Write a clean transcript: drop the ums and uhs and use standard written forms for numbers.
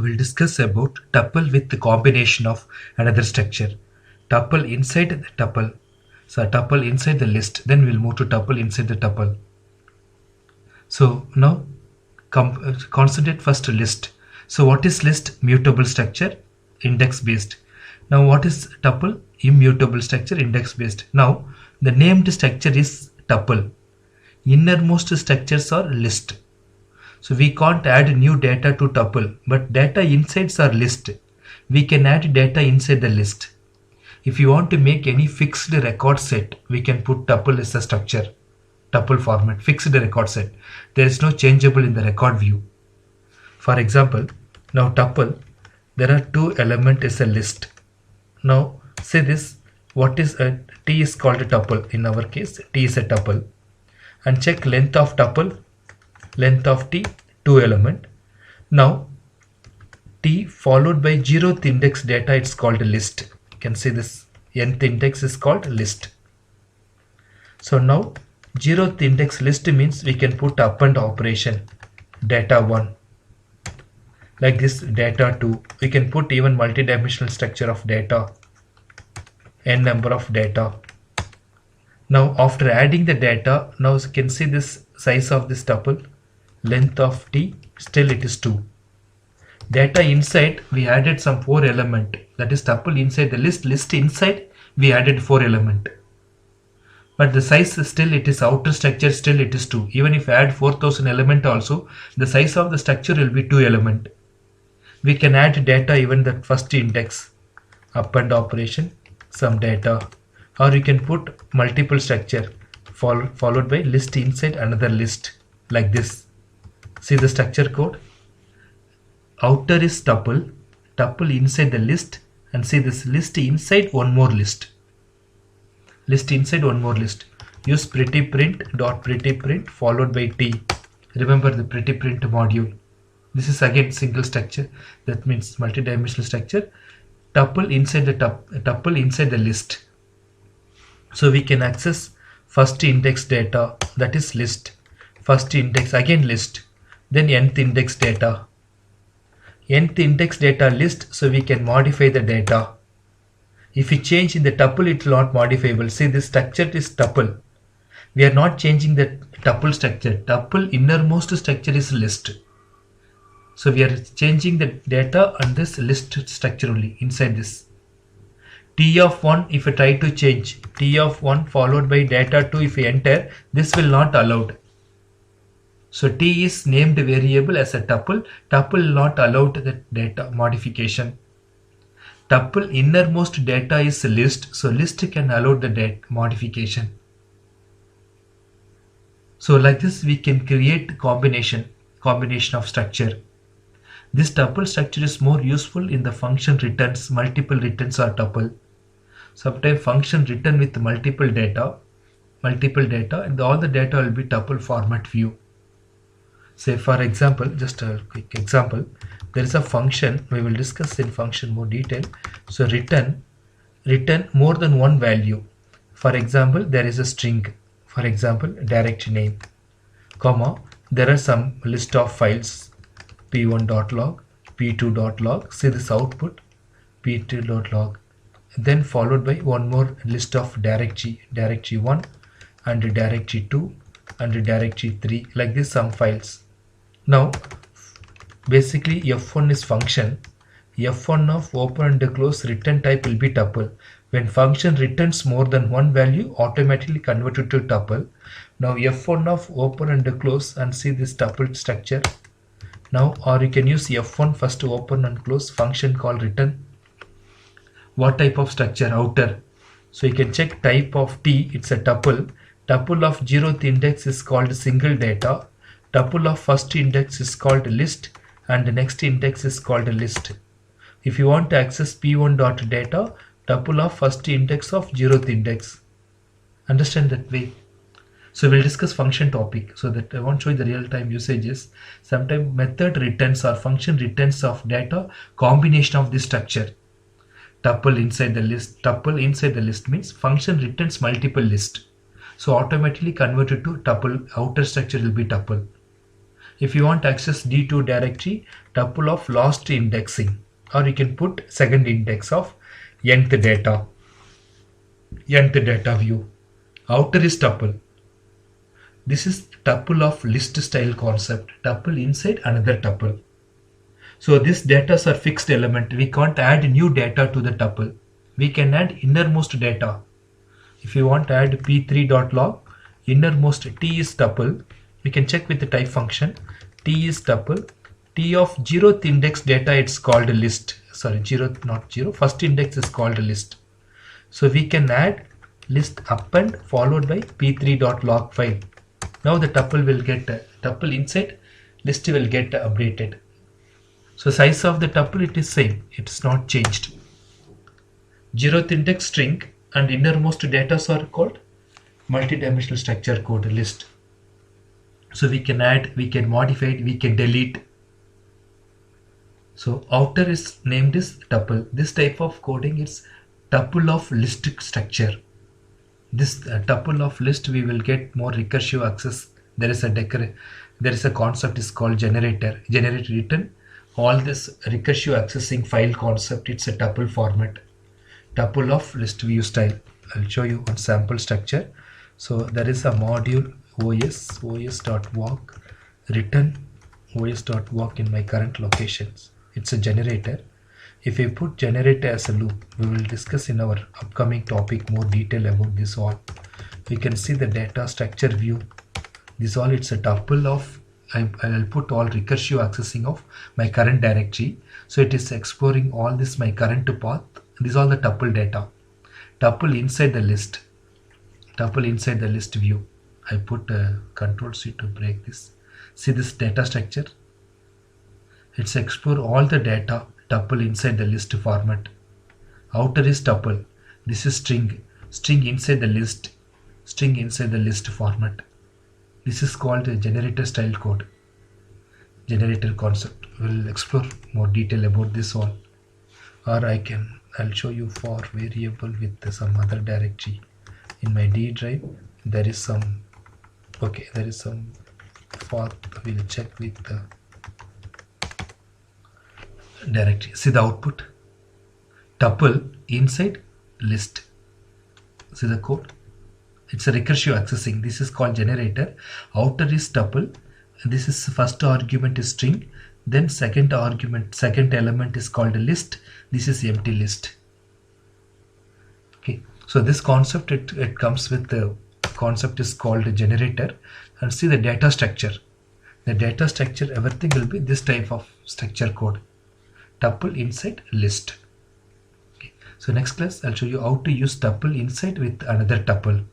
we'll discuss about tuple with the combination of another structure. Tuple inside the tuple. So tuple inside the list. Then we'll move to tuple inside the tuple. So now concentrate first list. So what is list? Mutable structure, index based. Now what is tuple? Immutable structure, index based. Now the named structure is tuple. Innermost structures are list. So we can't add new data to tuple, but data insides are list. We can add data inside the list. If you want to make any fixed record set, we can put tuple as a structure. Tuple format, fixed record set. There is no changeable in the record view. For example, now tuple, there are two elements as a list. Now say this, what is a t is called a tuple. In our case, t is a tuple. And check length of tuple, length of t, 2 element. Now t followed by 0th index data, it's called a list. You can see this nth index is called list. So now 0th index list means we can put append operation, data 1, like this, data 2. We can put even multidimensional structure of data, n number of data. Now after adding the data, now you can see this size of this tuple, length of t, still it is 2. Data inside, we added some 4 element, that is tuple inside the list, list inside we added 4 element. But the size still it is outer structure, still it is 2. Even if I add 4000 element also, the size of the structure will be 2 element. We can add data even that first index, append operation, some data, or you can put multiple structure followed by list inside another list, like this. See the structure code. Outer is tuple, tuple inside the list, and see this list inside one more list. List inside one more list. Use prettyprint dot prettyprint followed by t. Remember the prettyprint module. This is again single structure, that means multidimensional structure. Tuple inside the tuple inside the list. So we can access first index data, that is list. First index, again list. Then nth index data. Nth index data list, so we can modify the data. If we change in the tuple, it will not modifiable. See, this structure is tuple. We are not changing the tuple structure. Tuple innermost structure is list. So we are changing the data on this list structure only inside this. T of 1, if I try to change, T of 1 followed by data 2, if we enter, this will not allowed. So T is named variable as a tuple. Tuple not allowed the data modification. Tuple innermost data is list, so list can allow the data modification. So like this we can create combination of structure. This tuple structure is more useful in the function returns, multiple returns or tuple. Sometimes function return with multiple data, and all the data will be tuple format view. Say for example, just a quick example, there is a function, we will discuss in function more detail. So return more than one value. For example, there is a string, for example direct name, comma, there are some list of files, p1.log, p2.log, see this output, p2.log, then followed by one more list of directory 1 and directory 2 and directory 3, like this some files. Now basically f1 is function. F1 of open and close return type will be tuple. When function returns more than one value, automatically converted to tuple. Now f1 of open and close, and see this tuple structure. Now, or you can use f1 first to open and close function called return. What type of structure? Outer. So you can check type of t, it's a tuple. Tuple of 0th index is called single data. Tuple of first index is called list, and the next index is called a list. If you want to access p1.data, tuple of first index of 0th index. Understand that way. So we'll discuss function topic, so that I won't show you the real-time usages. Sometimes method returns or function returns of data, combination of this structure. Tuple inside the list means function returns multiple list. So automatically converted to tuple, outer structure will be tuple. If you want to access D2 directory, tuple of last indexing, or you can put second index of nth data view. Outer is tuple. This is tuple of list style concept. Tuple inside another tuple. So these data are fixed element. We can't add new data to the tuple. We can add innermost data. If you want to add p3.log, innermost t is tuple. We can check with the type function. T is tuple. T of 0th index data, it's called a list. Sorry, 0th, not 0. First index is called a list. So we can add list append followed by p3.log file. Now the tuple will get tuple inside list will get updated. So size of the tuple, it is same. It's not changed. 0th index string and innermost data are called multi-dimensional structure code list. So we can add, we can modify it, we can delete. So outer is named as tuple. This type of coding is tuple of list structure. This tuple of list, we will get more recursive access. There is a concept is called generator. Generate return. All this recursive accessing file concept, it's a tuple format. Tuple of list view style. I'll show you one sample structure. So there is a module os.walk return os.walk in my current locations. It's a generator. If we put generator as a loop, we will discuss in our upcoming topic more detail about this all. We can see the data structure view. This all, it's a tuple of, I'll put all recursive accessing of my current directory. So it is exploring all this my current path. These are the tuple data. Tuple inside the list. Tuple inside the list view. I put Control C to break this. See this data structure. It's explore all the data tuple inside the list format. Outer is tuple. This is string. String inside the list. String inside the list format. This is called a generator style code. Generator concept. We'll explore more detail about this all. Or I'll show you for variable with some other directory. In my D drive, there is some path. We'll check with the directory. See the output. Tuple inside list. See the code. It's a recursive accessing. This is called generator. Outer is tuple. This is first argument is string. Then second element is called a list. This is empty list. Okay. So this concept, it comes with the concept is called a generator. And see the data structure. The data structure, everything will be this type of structure code. Tuple inside list. Okay. So next class, I'll show you how to use tuple inside with another tuple.